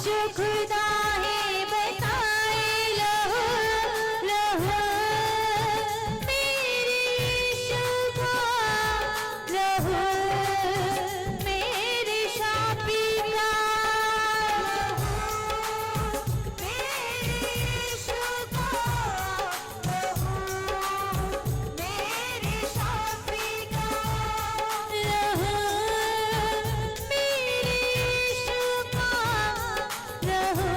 खुदा है बताए लहो लहो मेरे यीशु को लहो मेरे शाफी का मेरे यीशु को लहो मेरे शाफी का लहो मेरे यीशु का लहो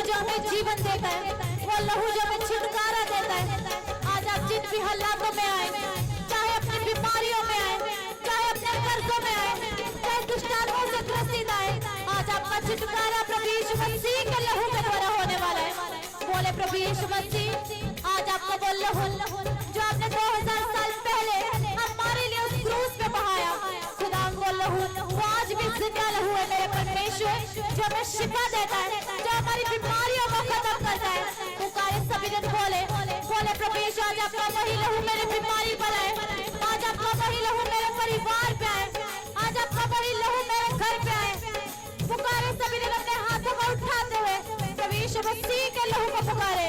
जो हमें जीवन देता है, वो लहू जो हमें छुटकारा देता है। आज आप जिन भी हालातों में आए, चाहे अपनी बीमारियों में आए, चाहे अपने कर्जों में आए, चाहे दुष्टात्माओं से ग्रसित आए, आज आपका छुटकारा प्रभु यीशु मसीह के लहू के द्वारा होने वाला है। बोले प्रभु यीशु मसीह, आज आपका वो लहू जो आपने 2000 साल पहले हमारे लिए उस क्रूस पे बहाया, खुदा वो लहू वो आज भी जिंदा लहू है मेरे परमेश्वर, जो हमें शिफा देता है, जो हमारी बीमारियों को खत्म करता है। पुकारे सभी दिन बोले प्रभु यीशु, आज आपका वही लहू मेरे बीमारी पर आए, आज आपका वही लहू मेरे परिवार पे आए, आज आपका वही लहू मेरे घर पे आए। पुकारे सभी दिन अपने हाथों को उठाते हुए प्रभु यीशु मसीह के लहू को पुकारे।